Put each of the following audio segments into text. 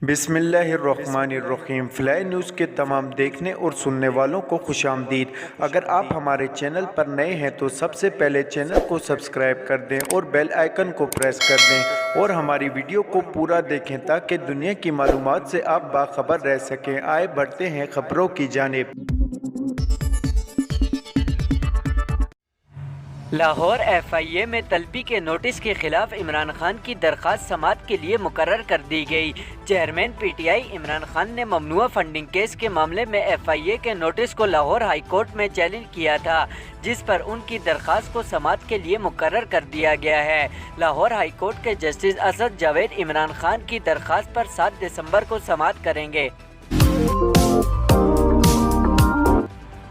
बिस्मिल्लाहिर्रहमानिर्रहीम। Fly news के तमाम देखने और सुनने वालों को खुश आमदीद। अगर आप हमारे चैनल पर नए हैं तो सबसे पहले चैनल को सब्सक्राइब कर दें और बेल आइकन को प्रेस कर दें और हमारी वीडियो को पूरा देखें ताकि दुनिया की मालूमात से आप बाखबर रह सकें। आए बढ़ते हैं खबरों की जानिब। लाहौर FIA में तलबी के नोटिस के खिलाफ इमरान खान की दरख्वास्त समाअत के लिए मुकर्रर कर दी गई। चेयरमैन PTI इमरान खान ने ममनुआ फंडिंग केस के मामले में FIA के नोटिस को लाहौर हाई कोर्ट में चैलेंज किया था, जिस पर उनकी दरख्वास्त को समाअत के लिए मुकर्रर कर दिया गया है। लाहौर हाई कोर्ट के जस्टिस असद जावेद इमरान खान की दरख्वास्त पर 7 दिसंबर को समाअत करेंगे।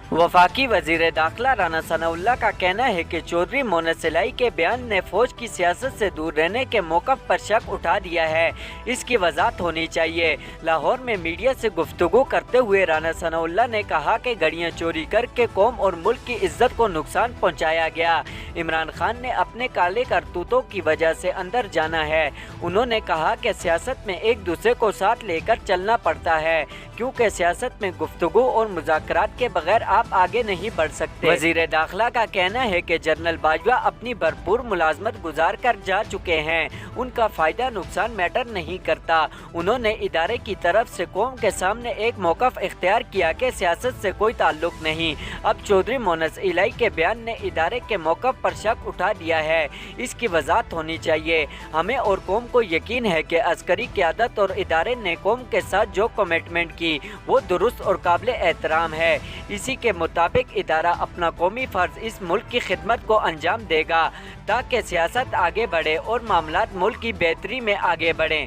वफाकी वजीर दाखिला राना सनाउल्लाह का कहना है कि चौधरी मोहम्मद सलाई के बयान ने फौज की सियासत से दूर रहने के मौक़िफ़ पर शक उठा दिया है। इसकी वजाहत होनी चाहिए। लाहौर में मीडिया से गुफ्तगू करते हुए राना सनाउल्लाह ने कहा कि गाड़ियाँ चोरी करके कौम और मुल्क की इज्जत को नुकसान पहुँचाया गया। इमरान खान ने अपने काले करतूतों की वजह से अंदर जाना है। उन्होंने कहा कि सियासत में एक दूसरे को साथ लेकर चलना पड़ता है, क्योंकि सियासत में गुफ्तगू और मुज़ाकरात के बगैर आप आगे नहीं बढ़ सकते। वजीर दाखिला का कहना है कि जनरल बाजवा अपनी भरपूर मुलाजमत गुजार कर जा चुके हैं। उनका फायदा नुकसान मैटर नहीं करता। उन्होंने इदारे की तरफ से कौम के सामने एक मौक़िफ़ इख्तियार किया कि सियासत से कोई ताल्लुक नहीं। अब चौधरी मोहम्मद सलाई के बयान ने इदारे के मौक़िफ़ पर शक उठा दिया है। इसकी वजाहत होनी चाहिए। हमें और कौम को यकीन है कि अस्करी क़यादत और इदारे ने कौम के साथ जो कमिटमेंट की वो दुरुस्त और काबिल एहतराम है। इसी के मुताबिक इदारा अपना कौमी फ़र्ज इस मुल्क की खिदमत को अंजाम देगा ताकि सियासत आगे बढ़े और मामलात मुल्क की बेहतरी में आगे बढ़ें।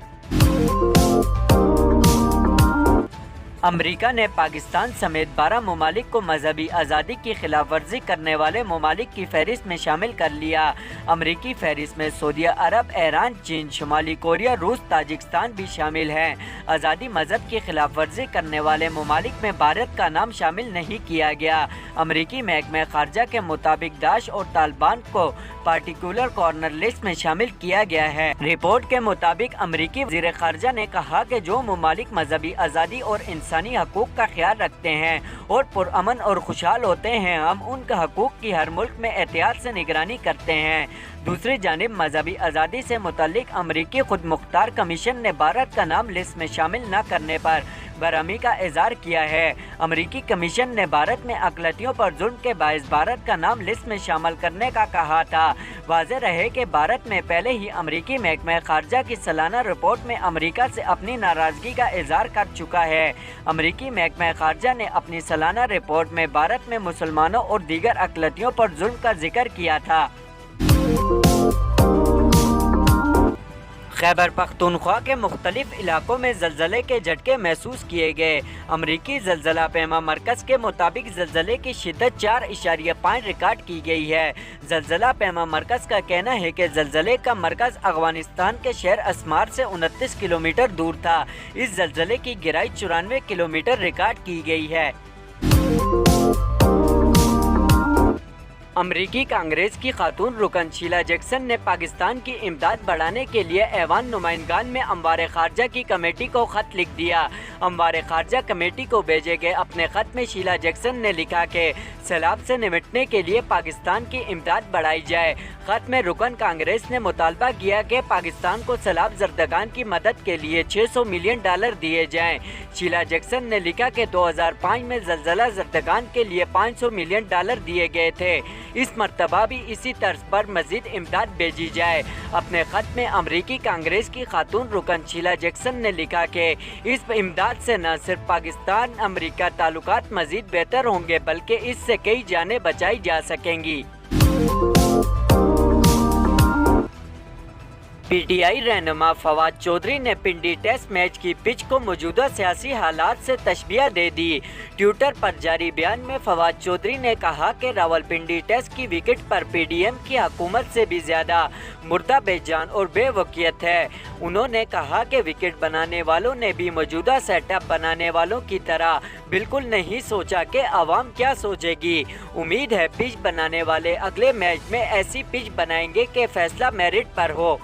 अमेरिका ने पाकिस्तान समेत 12 ममालिक को मजहबी आज़ादी की खिलाफ वर्जी करने वाले ममालिक की फहरिस्त में शामिल कर लिया। अमरीकी फहरिस्त में सऊदी अरब, ईरान, चीन, शुमाली कोरिया, रूस, ताजिकिस्तान भी शामिल हैं। आज़ादी मजहब की खिलाफ वर्जी करने वाले ममालिक में भारत का नाम शामिल नहीं किया गया। अमरीकी महकमे खारजा के मुताबिक दाश और तालिबान को पार्टिकुलर कॉर्नर लिस्ट में शामिल किया गया है। रिपोर्ट के मुताबिक अमरीकी वज़ीर खारजा ने कहा कि जो ममालिक मजहबी आज़ादी और इंसानी हकूक़ का ख्याल रखते हैं और पुरअमन और खुशहाल होते हैं, हम उनके हकूक़ की हर मुल्क में एहतियात से निगरानी करते हैं। दूसरी जानिब मजहबी आज़ादी से मुतल्लिक अमरीकी खुद मुख्तार कमीशन ने भारत का नाम लिस्ट में शामिल न करने पर बरहमी का इज़हार किया है। अमरीकी कमीशन ने भारत में अक़लियतों पर जुल्म के बायस भारत का नाम लिस्ट में शामिल करने का कहा था। वाज़ेह रहे कि भारत में पहले ही अमरीकी महकमा खारजा की सालाना रिपोर्ट में अमरीका से अपनी नाराज़गी का इज़हार कर चुका है। अमरीकी महकमा खारजा ने अपनी सालाना रिपोर्ट में भारत में मुसलमानों और दीगर अक़लियतों पर जुल्म का जिक्र किया था। खैबर पख्तूनख्वा के मुख्तलिफ इलाकों में ज़लज़ले के झटके महसूस किए गए। अमरीकी ज़लज़ला पैमा मरकज़ के मुताबिक ज़लज़ले की शिद्दत 4.5 रिकॉर्ड की गई है। ज़लज़ला पैमा मरकज़ का कहना है कि ज़लज़ले का मरकज़ अफ़गानिस्तान के शहर अस्मार से 29 किलोमीटर दूर था। इस ज़लज़ले की गहराई 94 किलोमीटर रिकॉर्ड की गई है। अमरीकी कांग्रेस की खातून रुकन शीला जैक्सन ने पाकिस्तान की इमदाद बढ़ाने के लिए ऐवान नुमाइंदगान में अमवार खारजा की कमेटी को ख़त लिख दिया। अमवार खारजा कमेटी को भेजे गए अपने ख़त में शीला जैक्सन ने लिखा कि सैलाब से निपटने के लिए पाकिस्तान की इमदाद बढ़ाई जाए। ख़त में रुकन कांग्रेस ने मुतालबा किया कि पाकिस्तान को सैलाब ज़रदगान की मदद के लिए $600 मिलियन दिए जाएँ। शीला जैक्सन ने लिखा कि 2005 में ज़लज़ला ज़रदगान के लिए $500 मिलियन दिए गए थे। इस मर्तबा भी इसी तर्ज पर मजीद इमदाद भेजी जाए। अपने ख़त में अमरीकी कांग्रेस की खातून रुकन शीला जैक्सन ने लिखा कि इस इमदाद से न सिर्फ पाकिस्तान अमरीका ताल्लुकात मजीद बेहतर होंगे बल्कि इससे कई जानें बचाई जा सकेंगी। PTI रहनुमा फवाद चौधरी ने पिंडी टेस्ट मैच की पिच को मौजूदा सियासी हालात से तशबीह दे दी। ट्विटर पर जारी बयान में फवाद चौधरी ने कहा कि रावलपिंडी टेस्ट की विकेट पर PDM की हुकूमत से भी ज़्यादा मुर्दा बेजान और बेवकियत है। उन्होंने कहा कि विकेट बनाने वालों ने भी मौजूदा सेटअप बनाने वालों की तरह बिल्कुल नहीं सोचा कि आवाम क्या सोचेगी। उम्मीद है पिच बनाने वाले अगले मैच में ऐसी पिच बनाएंगे कि फैसला मेरिट पर हो।